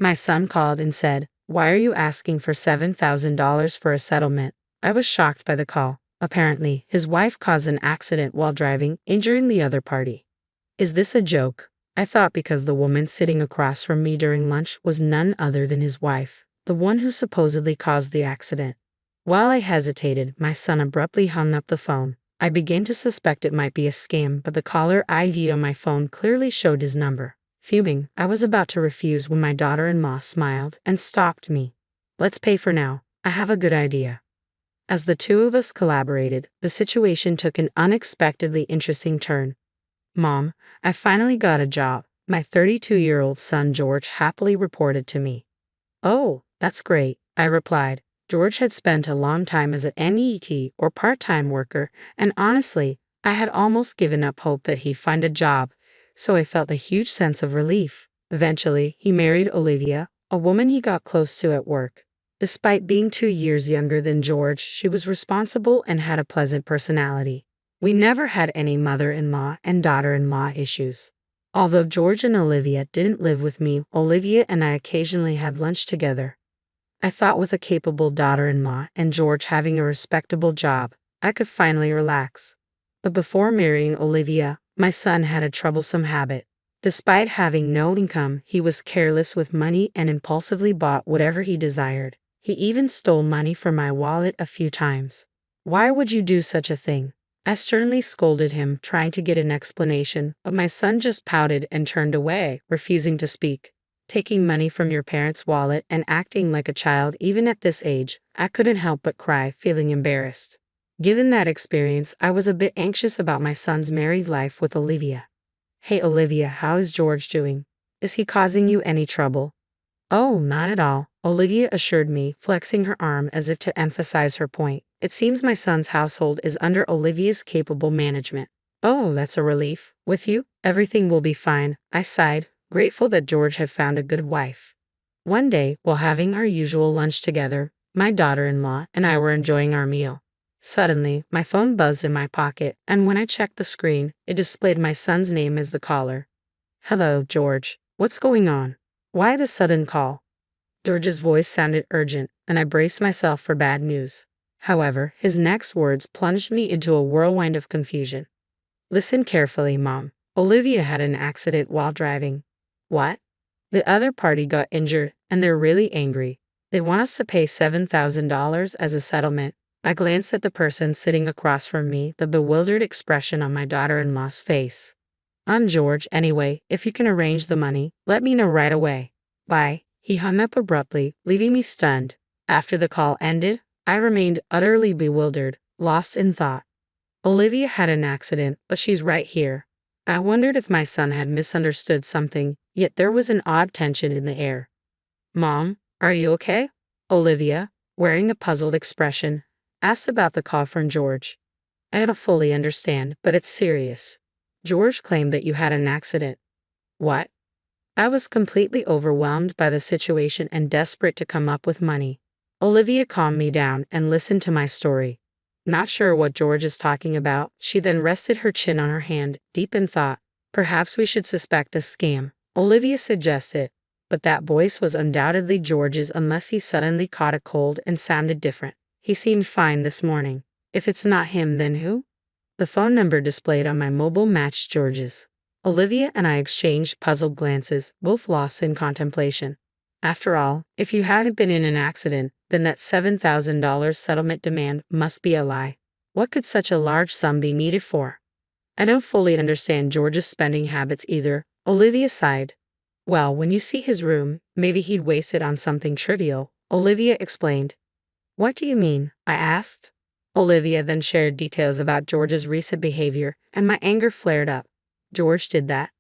My son called and said, "Why are you asking for $7,000 for a settlement?" I was shocked by the call. Apparently, his wife caused an accident while driving, injuring the other party. Is this a joke? I thought because the woman sitting across from me during lunch was none other than his wife, the one who supposedly caused the accident. While I hesitated, my son abruptly hung up the phone. I began to suspect it might be a scam, but the caller ID on my phone clearly showed his number. Fuming, I was about to refuse when my daughter-in-law smiled and stopped me. "Let's pay for now. I have a good idea." As the two of us collaborated, the situation took an unexpectedly interesting turn. "Mom, I finally got a job," my 32-year-old son George happily reported to me. "Oh, that's great," I replied. George had spent a long time as an NEET or part-time worker, and honestly, I had almost given up hope that he'd find a job, so I felt a huge sense of relief. Eventually, he married Olivia, a woman he got close to at work. Despite being 2 years younger than George, she was responsible and had a pleasant personality. We never had any mother-in-law and daughter-in-law issues. Although George and Olivia didn't live with me, Olivia and I occasionally had lunch together. I thought with a capable daughter-in-law and George having a respectable job, I could finally relax. But before marrying Olivia, my son had a troublesome habit. Despite having no income, he was careless with money and impulsively bought whatever he desired. He even stole money from my wallet a few times. "Why would you do such a thing?" I sternly scolded him, trying to get an explanation, but my son just pouted and turned away, refusing to speak. Taking money from your parents' wallet and acting like a child even at this age, I couldn't help but cry, feeling embarrassed. Given that experience, I was a bit anxious about my son's married life with Olivia. "Hey Olivia, how is George doing? Is he causing you any trouble?" "Oh, not at all," Olivia assured me, flexing her arm as if to emphasize her point. "It seems my son's household is under Olivia's capable management." "Oh, that's a relief. With you, everything will be fine," I sighed, grateful that George had found a good wife. One day, while having our usual lunch together, my daughter-in-law and I were enjoying our meal. Suddenly, my phone buzzed in my pocket, and when I checked the screen, it displayed my son's name as the caller. "Hello, George. What's going on? Why the sudden call?" George's voice sounded urgent, and I braced myself for bad news. However, his next words plunged me into a whirlwind of confusion. "Listen carefully, Mom. Olivia had an accident while driving." "What?" "The other party got injured, and they're really angry. They want us to pay $7,000 as a settlement." I glanced at the person sitting across from me, the bewildered expression on my daughter-in-law's face. "I'm George, anyway. If you can arrange the money, let me know right away. Bye." He hung up abruptly, leaving me stunned. After the call ended, I remained utterly bewildered, lost in thought. Olivia had an accident, but she's right here. I wondered if my son had misunderstood something, yet there was an odd tension in the air. "Mom, are you okay?" Olivia, wearing a puzzled expression, asked about the call from George. "I don't fully understand, but it's serious. George claimed that you had an accident." "What?" I was completely overwhelmed by the situation and desperate to come up with money. Olivia calmed me down and listened to my story. Not sure what George is talking about, she then rested her chin on her hand, deep in thought. "Perhaps we should suspect a scam," Olivia suggested, but that voice was undoubtedly George's unless he suddenly caught a cold and sounded different. He seemed fine this morning. If it's not him, then who? The phone number displayed on my mobile matched George's. Olivia and I exchanged puzzled glances, both lost in contemplation. After all, if you hadn't been in an accident, then that $7,000 settlement demand must be a lie. What could such a large sum be needed for? "I don't fully understand George's spending habits either," Olivia sighed. "Well, when you see his room, maybe he'd waste it on something trivial," Olivia explained. "What do you mean?" I asked. Olivia then shared details about George's recent behavior, and my anger flared up. "George did that?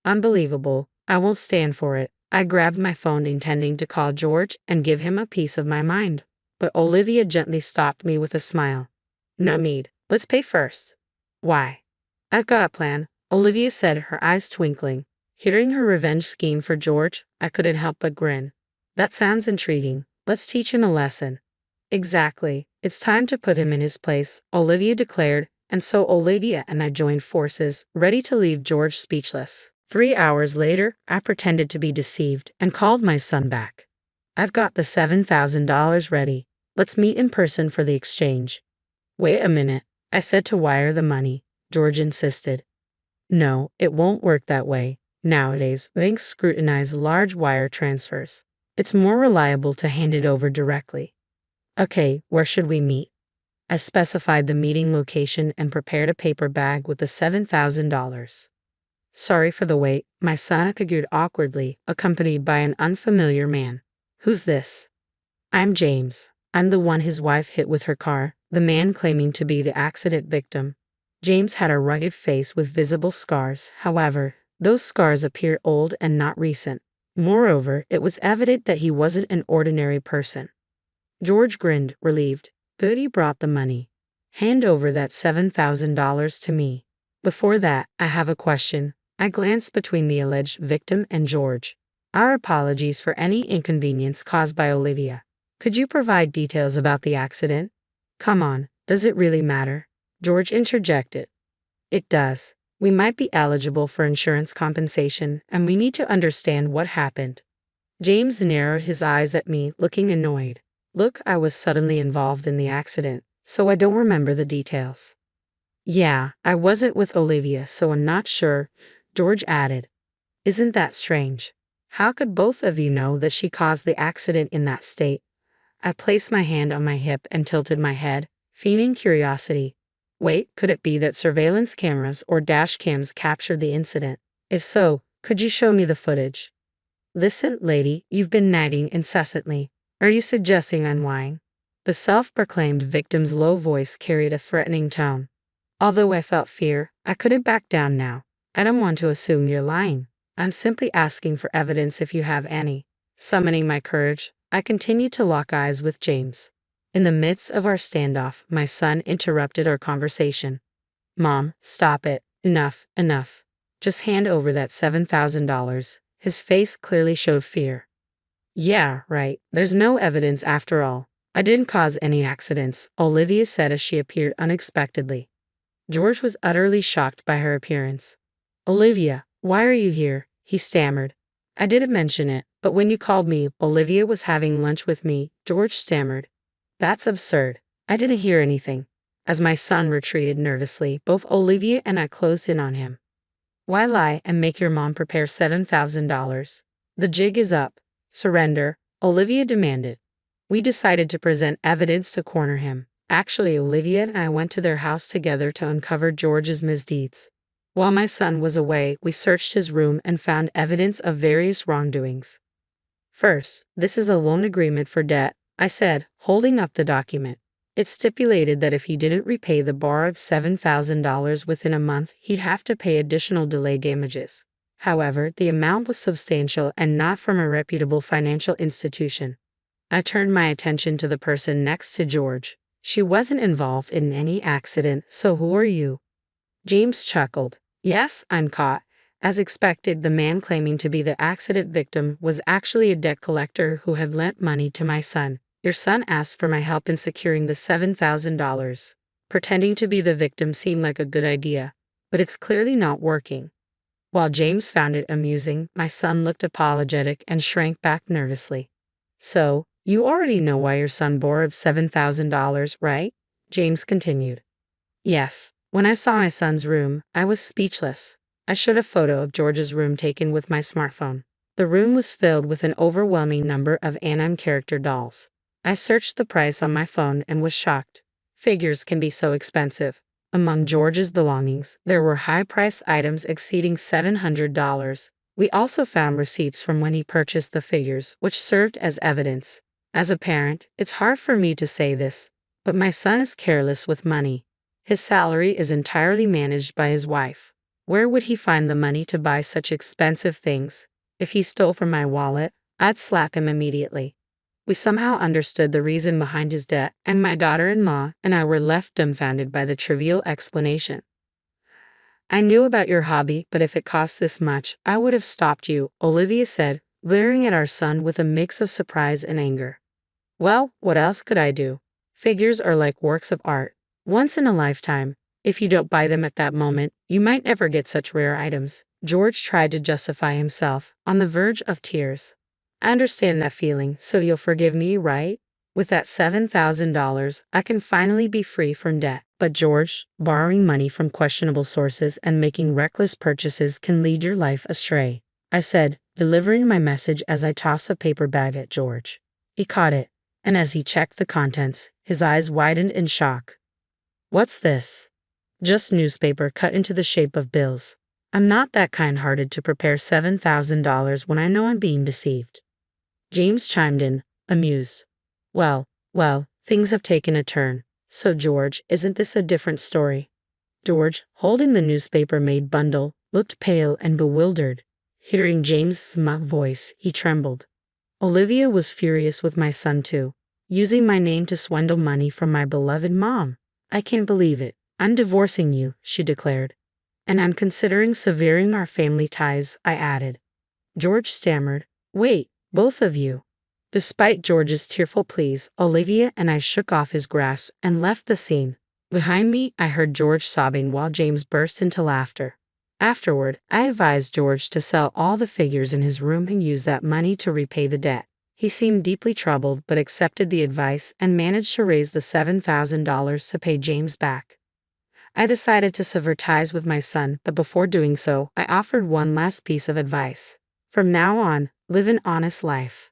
Unbelievable. I won't stand for it." I grabbed my phone intending to call George and give him a piece of my mind. But Olivia gently stopped me with a smile. "No need. Let's pay first." "Why?" "I've got a plan," Olivia said, her eyes twinkling. Hearing her revenge scheme for George, I couldn't help but grin. "That sounds intriguing. Let's teach him a lesson." "Exactly. It's time to put him in his place," Olivia declared, and so Olivia and I joined forces, ready to leave George speechless. 3 hours later, I pretended to be deceived and called my son back. I've got the $7,000 ready. Let's meet in person for the exchange. Wait a minute, I said to wire the money. George insisted. No, it won't work that way. Nowadays, banks scrutinize large wire transfers. It's more reliable to hand it over directly. Okay, where should we meet? I specified the meeting location and prepared a paper bag with the $7,000. Sorry for the wait, my son figured awkwardly, accompanied by an unfamiliar man. Who's this? I'm James. I'm the one his wife hit with her car, the man claiming to be the accident victim. James had a rugged face with visible scars, however, those scars appeared old and not recent. Moreover, it was evident that he wasn't an ordinary person. George grinned, relieved. Good, he brought the money. Hand over that $7,000 to me. Before that, I have a question. I glanced between the alleged victim and George. Our apologies for any inconvenience caused by Olivia. Could you provide details about the accident? Come on, does it really matter? George interjected. It does. We might be eligible for insurance compensation, and we need to understand what happened. James narrowed his eyes at me, looking annoyed. Look, I was suddenly involved in the accident, so I don't remember the details. Yeah, I wasn't with Olivia, so I'm not sure, George added. Isn't that strange? How could both of you know that she caused the accident in that state? I placed my hand on my hip and tilted my head, feigning curiosity. Wait, could it be that surveillance cameras or dash cams captured the incident? If so, could you show me the footage? Listen, lady, you've been nagging incessantly. Are you suggesting I'm lying? The self-proclaimed victim's low voice carried a threatening tone. Although I felt fear, I couldn't back down now. I don't want to assume you're lying. I'm simply asking for evidence if you have any. Summoning my courage, I continued to lock eyes with James. In the midst of our standoff, my son interrupted our conversation. Mom, stop it. Enough, enough. Just hand over that $7,000. His face clearly showed fear. Yeah, right. There's no evidence after all. I didn't cause any accidents, Olivia said as she appeared unexpectedly. George was utterly shocked by her appearance. Olivia, why are you here? He stammered. I didn't mention it, but when you called me, Olivia was having lunch with me, George stammered. That's absurd. I didn't hear anything. As my son retreated nervously, both Olivia and I closed in on him. Why lie and make your mom prepare $7,000? The jig is up. Surrender, Olivia demanded. We decided to present evidence to corner him. Actually, Olivia and I went to their house together to uncover George's misdeeds. While my son was away, we searched his room and found evidence of various wrongdoings. First, this is a loan agreement for debt, I said, holding up the document. It stipulated that if he didn't repay the borrowed $7,000 within a month, he'd have to pay additional delay damages. However, the amount was substantial and not from a reputable financial institution. I turned my attention to the person next to George. She wasn't involved in any accident, so who are you? James chuckled. Yes, I'm caught. As expected, the man claiming to be the accident victim was actually a debt collector who had lent money to my son. Your son asked for my help in securing the $7,000. Pretending to be the victim seemed like a good idea, but it's clearly not working. While James found it amusing, my son looked apologetic and shrank back nervously. So, you already know why your son borrowed $7,000, right? James continued. Yes. When I saw my son's room, I was speechless. I showed a photo of George's room taken with my smartphone. The room was filled with an overwhelming number of anime character dolls. I searched the price on my phone and was shocked. Figures can be so expensive. Among George's belongings, there were high-priced items exceeding $700. We also found receipts from when he purchased the figures, which served as evidence. As a parent, it's hard for me to say this, but my son is careless with money. His salary is entirely managed by his wife. Where would he find the money to buy such expensive things? If he stole from my wallet, I'd slap him immediately. We somehow understood the reason behind his debt, and my daughter-in-law and I were left dumbfounded by the trivial explanation. I knew about your hobby, but if it cost this much, I would have stopped you, Olivia said, glaring at our son with a mix of surprise and anger. Well, what else could I do? Figures are like works of art. Once in a lifetime, If you don't buy them at that moment, you might never get such rare items. George tried to justify himself, on the verge of tears. I understand that feeling, so you'll forgive me, right? With that $7,000, I can finally be free from debt. But George, borrowing money from questionable sources and making reckless purchases can lead your life astray, I said, delivering my message as I tossed a paper bag at George. He caught it, and as he checked the contents, his eyes widened in shock. What's this? Just newspaper cut into the shape of bills. I'm not that kind-hearted to prepare $7,000 when I know I'm being deceived. James chimed in, amused. Well, things have taken a turn. So George, isn't this a different story? George, holding the newspaper-made bundle, looked pale and bewildered. Hearing James's mock voice, he trembled. Olivia was furious with my son too, using my name to swindle money from my beloved mom. I can't believe it. I'm divorcing you, she declared. And I'm considering severing our family ties, I added. George stammered. Wait, both of you. Despite George's tearful pleas, Olivia and I shook off his grasp and left the scene. Behind me, I heard George sobbing while James burst into laughter. Afterward, I advised George to sell all the figures in his room and use that money to repay the debt. He seemed deeply troubled but accepted the advice and managed to raise the $7,000 to pay James back. I decided to sever ties with my son, but before doing so, I offered one last piece of advice. From now on, live an honest life.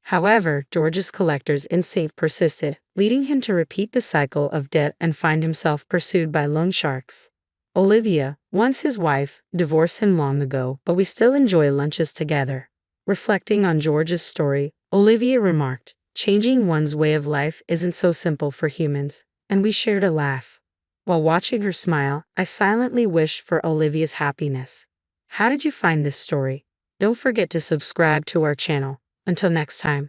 However, George's collector's instinct persisted, leading him to repeat the cycle of debt and find himself pursued by loan sharks. Olivia, once his wife, divorced him long ago, but we still enjoy lunches together. Reflecting on George's story, Olivia remarked, changing one's way of life isn't so simple for humans, and we shared a laugh. While watching her smile, I silently wished for Olivia's happiness. How did you find this story? Don't forget to subscribe to our channel. Until next time.